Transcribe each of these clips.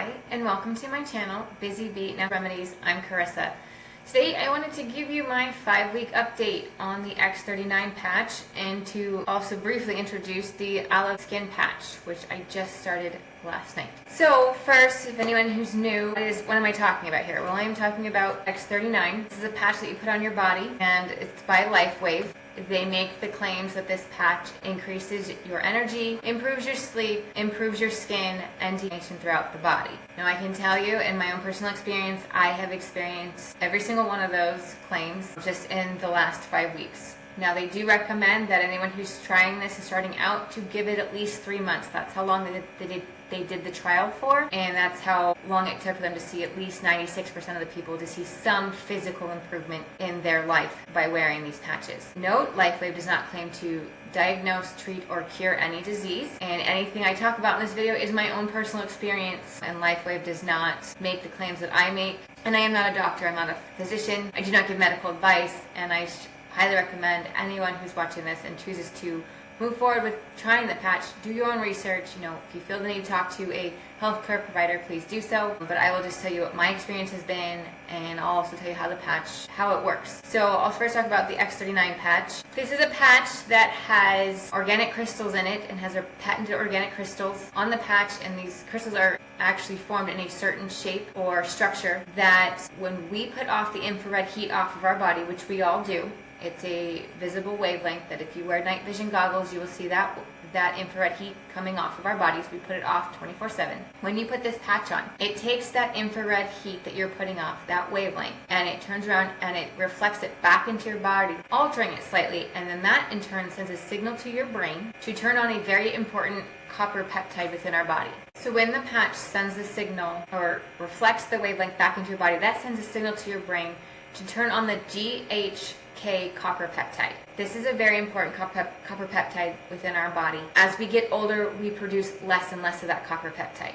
Hi, and welcome to my channel, Busy Bee Natural Remedies. I'm Karissa. Today I wanted to give you my 5-week update on the X39 patch and to also briefly introduce the Aloe skin patch, which I just started last night. So first, if anyone who's new, what am I talking about here? Well, I'm talking about X39. This is a patch that you put on your body, and it's by LifeWave. They make the claims that this patch increases your energy, improves your sleep, improves your skin, and definition throughout the body. Now I can tell you in my own personal experience, I have experienced every single one of those claims just in the last 5 weeks. Now they do recommend that anyone who's trying this and starting out to give it at least 3 months. That's how long they did the trial for, and that's how long it took for them to see at least 96% of the people to see some physical improvement in their life by wearing these patches. Note, LifeWave does not claim to diagnose, treat, or cure any disease, and anything I talk about in this video is my own personal experience, and LifeWave does not make the claims that I make. And I am not a doctor, I'm not a physician, I do not give medical advice, and I highly recommend anyone who's watching this and chooses to move forward with trying the patch, do your own research. If you feel the need to talk to a healthcare provider, please do so. But I will just tell you what my experience has been, and I'll also tell you how it works. So I'll first talk about the X39 patch. This is a patch that has organic crystals in it and has patented organic crystals on the patch, and these crystals are actually formed in a certain shape or structure that when we put off the infrared heat off of our body, which we all do, it's a visible wavelength that if you wear night vision goggles, you will see that infrared heat coming off of our bodies. We put it off 24/7. When you put this patch on, it takes that infrared heat that you're putting off, that wavelength, and it turns around and it reflects it back into your body, altering it slightly, and then that in turn sends a signal to your brain to turn on a very important copper peptide within our body. So when the patch sends the signal or reflects the wavelength back into your body, that sends a signal to your brain to turn on the GHK copper peptide. This is a very important copper peptide within our body. As we get older, we produce less and less of that copper peptide.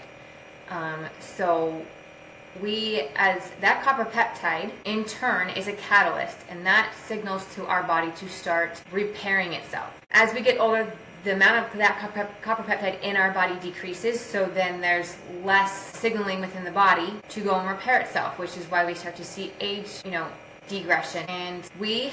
As that copper peptide in turn is a catalyst, and that signals to our body to start repairing itself. As we get older, the amount of that copper peptide in our body decreases, so then there's less signaling within the body to go and repair itself, which is why we start to see age, degression. And we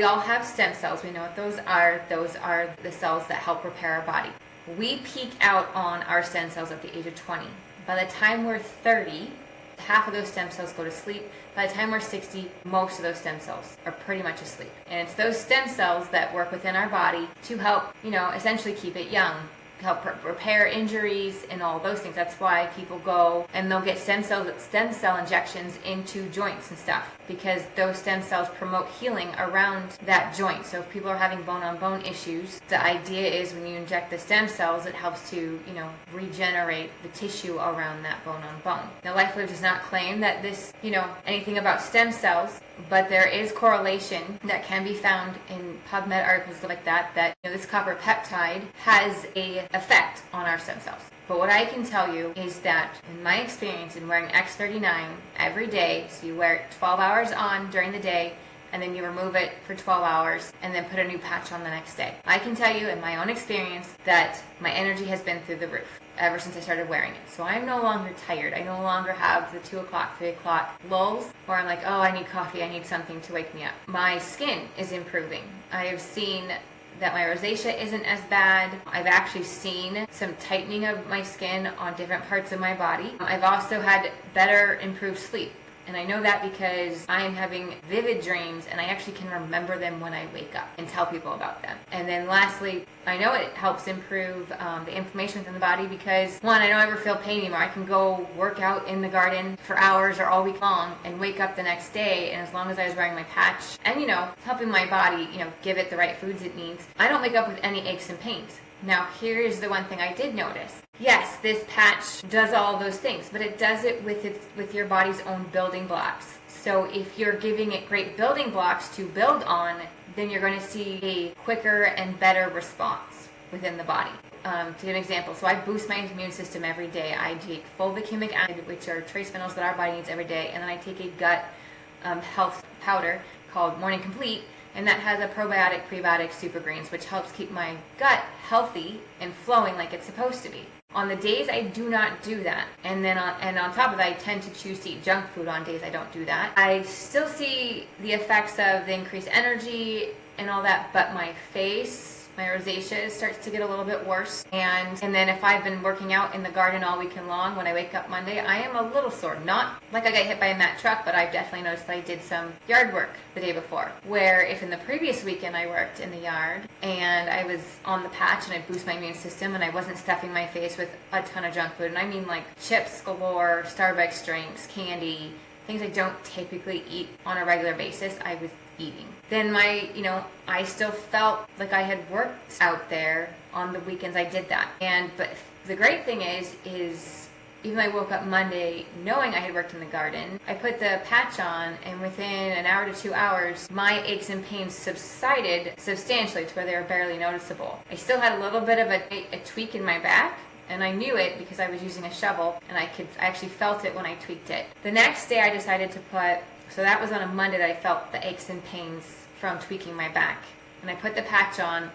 all have stem cells. We know what those are. Those are the cells that help repair our body. We peak out on our stem cells at the age of 20. By the time we're 30, half of those stem cells go to sleep. By the time we're 60, most of those stem cells are pretty much asleep. And it's those stem cells that work within our body to help, essentially keep it young, help repair injuries and all those things. That's why people go and they'll get stem cell injections into joints and stuff, because those stem cells promote healing around that joint. So if people are having bone-on-bone issues, the idea is when you inject the stem cells, it helps to, regenerate the tissue around that bone-on-bone. Now, LifeWave does not claim that this, anything about stem cells, but there is correlation that can be found in PubMed articles, stuff like that, this copper peptide has a effect on our stem cells. But what I can tell you is that in my experience in wearing X39 every day, so you wear it 12 hours on during the day, and then you remove it for 12 hours, and then put a new patch on the next day. I can tell you in my own experience that my energy has been through the roof ever since I started wearing it. So I'm no longer tired. I no longer have the 2 o'clock, 3 o'clock lulls where I'm like, oh, I need coffee, I need something to wake me up. My skin is improving. I have seen that my rosacea isn't as bad. I've actually seen some tightening of my skin on different parts of my body. I've also had better improved sleep. And I know that because I am having vivid dreams, and I actually can remember them when I wake up and tell people about them. And then lastly, I know it helps improve the inflammation within the body because, one, I don't ever feel pain anymore. I can go work out in the garden for hours or all week long and wake up the next day, and as long as I was wearing my patch and, helping my body, give it the right foods it needs, I don't wake up with any aches and pains. Now, here's the one thing I did notice. Yes, this patch does all those things, but it does it with your body's own building blocks. So if you're giving it great building blocks to build on, then you're going to see a quicker and better response within the body. To give an example, so I boost my immune system every day. I take fulvic acid, which are trace minerals that our body needs every day, and then I take a gut health powder called Morning Complete, and that has a probiotic, prebiotic, super greens, which helps keep my gut healthy and flowing like it's supposed to be. On the days I do not do that, and on top of that, I tend to choose to eat junk food on days I don't do that, I still see the effects of the increased energy and all that, but my face, my rosacea starts to get a little bit worse. And then if I've been working out in the garden all weekend long, when I wake up Monday, I am a little sore. Not like I got hit by a Mack truck, but I've definitely noticed that I did some yard work the day before. Where if in the previous weekend I worked in the yard and I was on the patch and I boost my immune system and I wasn't stuffing my face with a ton of junk food, and I mean like chips galore, Starbucks drinks, candy, things I don't typically eat on a regular basis, I was eating. Then I still felt like I had worked out there on the weekends I did that. But the great thing is even though I woke up Monday knowing I had worked in the garden, I put the patch on, and within an hour to 2 hours, my aches and pains subsided substantially to where they were barely noticeable. I still had a little bit of a tweak in my back, and I knew it because I was using a shovel, and I actually felt it when I tweaked it. The next day I decided to so that was on a Monday that I felt the aches and pains from tweaking my back. And I put the patch on.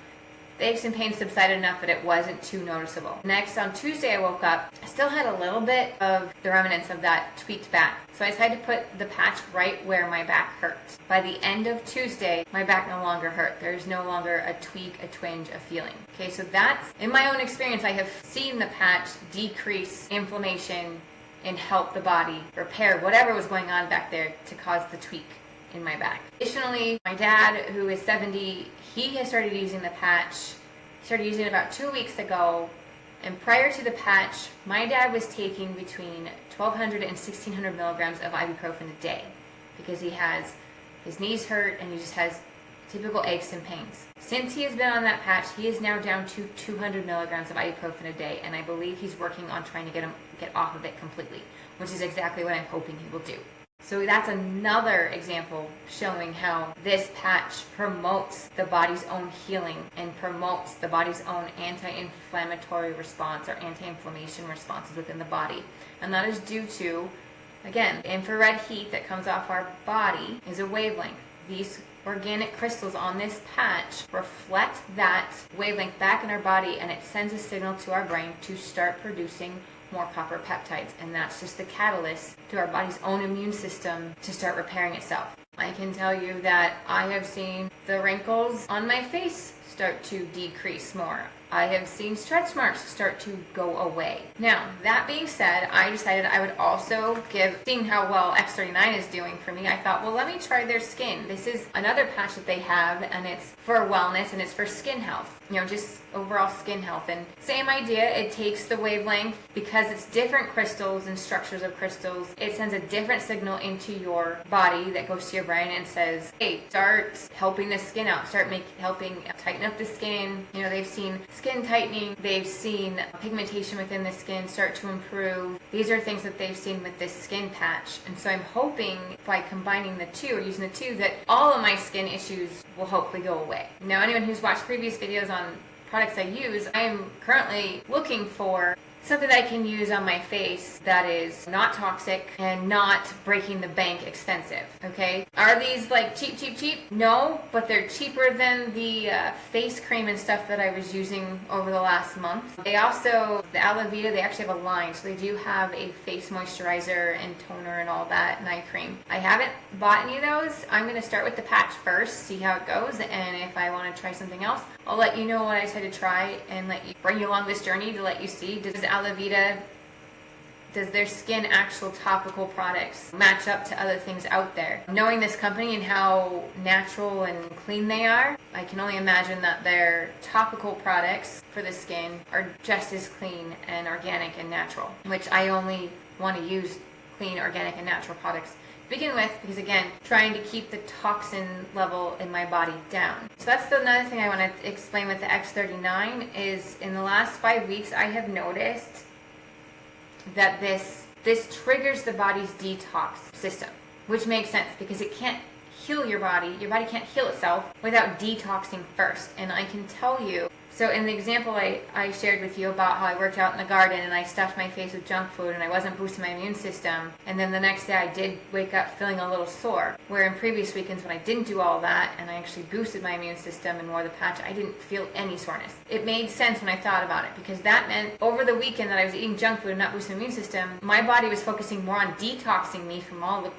The aches and pains subsided enough that it wasn't too noticeable. Next, on Tuesday I woke up, I still had a little bit of the remnants of that tweaked back. So I decided to put the patch right where my back hurt. By the end of Tuesday, my back no longer hurt. There's no longer a tweak, a twinge, a feeling. Okay, so that's, in my own experience, I have seen the patch decrease inflammation and help the body repair whatever was going on back there to cause the tweak in my back. Additionally, my dad, who is 70, he has started using the patch. He started using it about 2 weeks ago. And prior to the patch, my dad was taking between 1,200 and 1,600 milligrams of ibuprofen a day because his knees hurt and he just has typical aches and pains. Since he has been on that patch, he is now down to 200 milligrams of ibuprofen a day, and I believe he's working on trying to get off of it completely, which is exactly what I'm hoping he will do. So that's another example showing how this patch promotes the body's own healing and promotes the body's own anti-inflammatory response or anti-inflammation responses within the body. And that is due to, again, the infrared heat that comes off our body is a wavelength. These organic crystals on this patch reflect that wavelength back in our body, and it sends a signal to our brain to start producing more copper peptides, and that's just the catalyst to our body's own immune system to start repairing itself. I can tell you that I have seen the wrinkles on my face start to decrease more. I have seen stretch marks start to go away. Now, that being said, I decided I would also seeing how well X39 is doing for me, I thought, well, let me try their skin. This is another patch that they have, and it's for wellness, and it's for skin health. Just overall skin health. And same idea, it takes the wavelength, because it's different crystals and structures of crystals, it sends a different signal into your body that goes to your brain and says, hey, start helping the skin out, start helping tighten up the skin. They've seen skin tightening, they've seen pigmentation within the skin start to improve. These are things that they've seen with this skin patch. And so I'm hoping by combining the two, or using the two, that all of my skin issues will hopefully go away. Now, anyone who's watched previous videos on products I use, I am currently looking for something that I can use on my face that is not toxic and not breaking the bank expensive, okay? Are these like cheap? No, but they're cheaper than the face cream and stuff that I was using over the last month. They also, the Aloe, they actually have a line, so they do have a face moisturizer and toner and all that, and eye cream. I haven't bought any of those. I'm going to start with the patch first, see how it goes, and if I want to try something else, I'll let you know what I decided to try and bring you along this journey to let you see, does Aloe, does their skin actual topical products match up to other things out there? Knowing this company and how natural and clean they are, I can only imagine that their topical products for the skin are just as clean and organic and natural, which I only want to use clean, organic, and natural products to begin with, because again, trying to keep the toxin level in my body down. So that's another thing I want to explain with the X39 is in the last 5 weeks, I have noticed that this triggers the body's detox system, which makes sense because it can't heal your body. Your body can't heal itself without detoxing first. And I can tell you, so in the example I shared with you about how I worked out in the garden and I stuffed my face with junk food and I wasn't boosting my immune system, and then the next day I did wake up feeling a little sore, where in previous weekends when I didn't do all that and I actually boosted my immune system and wore the patch, I didn't feel any soreness. It made sense when I thought about it, because that meant over the weekend that I was eating junk food and not boosting my immune system, my body was focusing more on detoxing me from all the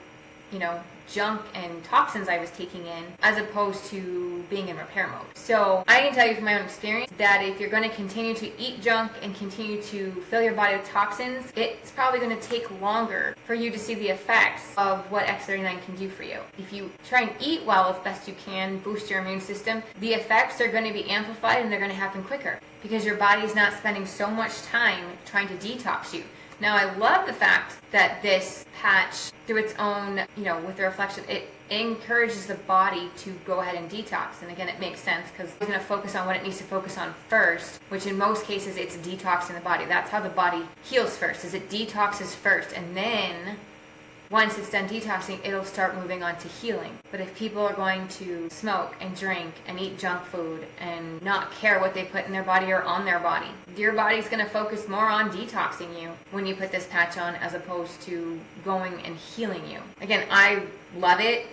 junk and toxins I was taking in, as opposed to being in repair mode. So I can tell you from my own experience that if you're going to continue to eat junk and continue to fill your body with toxins, it's probably going to take longer for you to see the effects of what X39 can do for you. If you try and eat well as best you can, boost your immune system, the effects are going to be amplified and they're going to happen quicker, because your body is not spending so much time trying to detox you. Now, I love the fact that this patch, through its own, with the reflection, it encourages the body to go ahead and detox. And again, it makes sense, because it's going to focus on what it needs to focus on first, which in most cases, it's detoxing the body. That's how the body heals first, is it detoxes first. And then once it's done detoxing, it'll start moving on to healing. But if people are going to smoke and drink and eat junk food and not care what they put in their body or on their body, your body's going to focus more on detoxing you when you put this patch on, as opposed to going and healing you. Again, I love it.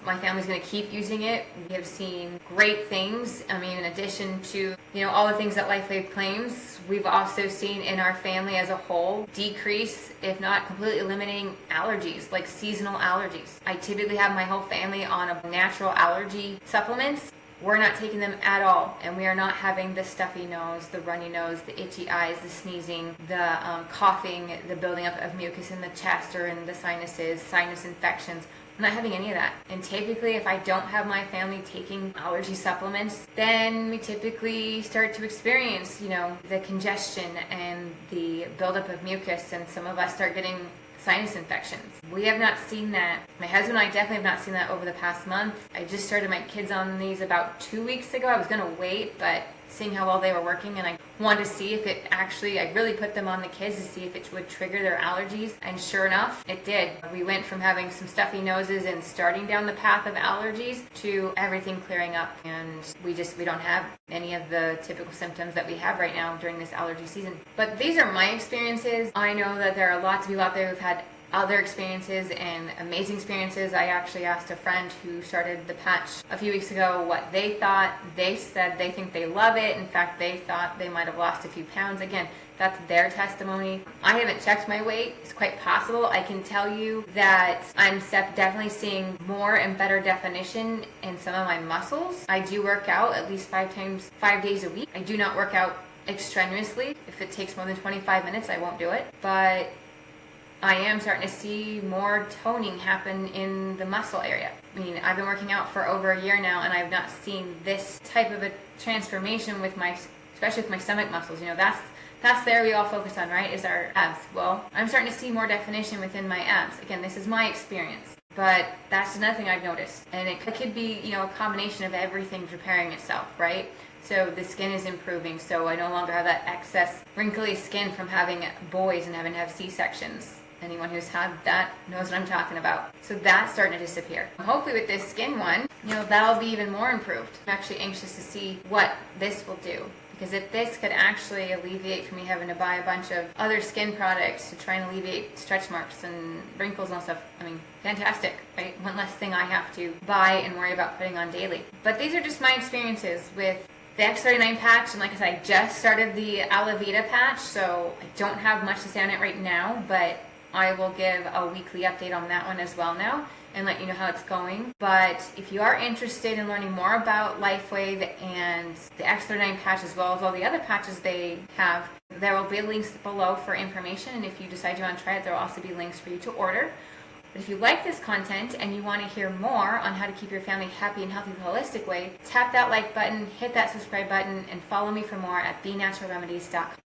My family's going to keep using it. We have seen great things. I mean, in addition to, all the things that LifeWave claims, we've also seen in our family as a whole decrease, if not completely eliminating, allergies, like seasonal allergies. I typically have my whole family on a natural allergy supplements. We're not taking them at all, and we are not having the stuffy nose, the runny nose, the itchy eyes, the sneezing, the coughing, the building up of mucus in the chest or in the sinuses, sinus infections. I'm not having any of that. And typically, if I don't have my family taking allergy supplements, then we typically start to experience, the congestion and the buildup of mucus, and some of us start getting sinus infections. We have not seen that. My husband and I definitely have not seen that over the past month. I just started my kids on these about 2 weeks ago. I was going to wait, but seeing how well they were working, and I wanted to see if it actually, I really put them on the kids to see if it would trigger their allergies, and sure enough, it did. We went from having some stuffy noses and starting down the path of allergies to everything clearing up, and we don't have any of the typical symptoms that we have right now during this allergy season. But these are my experiences. I know that there are lots of people out there who've had other experiences and amazing experiences. I actually asked a friend who started the patch a few weeks ago what they thought. They said they think they love it. In fact, they thought they might have lost a few pounds. Again, that's their testimony. I haven't checked my weight. It's quite possible. I can tell you that I'm definitely seeing more and better definition in some of my muscles. I do work out at least 5 days a week. I do not work out extraneously. If it takes more than 25 minutes, I won't do it. But I am starting to see more toning happen in the muscle area. I mean, I've been working out for over a year now, and I've not seen this type of a transformation especially with my stomach muscles. That's the area we all focus on, right, is our abs. Well, I'm starting to see more definition within my abs. Again, this is my experience, but that's another thing I've noticed. And it could be, a combination of everything repairing itself, right? So the skin is improving, so I no longer have that excess wrinkly skin from having boys and having to have C-sections. Anyone who's had that knows what I'm talking about. So that's starting to disappear. Hopefully with this skin one, that'll be even more improved. I'm actually anxious to see what this will do. Because if this could actually alleviate for me having to buy a bunch of other skin products to try and alleviate stretch marks and wrinkles and stuff, I mean, fantastic, right? One less thing I have to buy and worry about putting on daily. But these are just my experiences with the X39 patch, and like I said, I just started the Aloe patch, so I don't have much to say on it right now, but I will give a weekly update on that one as well now and let you know how it's going. But if you are interested in learning more about LifeWave and the X39 patch as well as all the other patches they have, there will be links below for information, and if you decide you want to try it, there will also be links for you to order. But if you like this content and you want to hear more on how to keep your family happy and healthy the holistic way, tap that like button, hit that subscribe button, and follow me for more at benaturalremedies.com.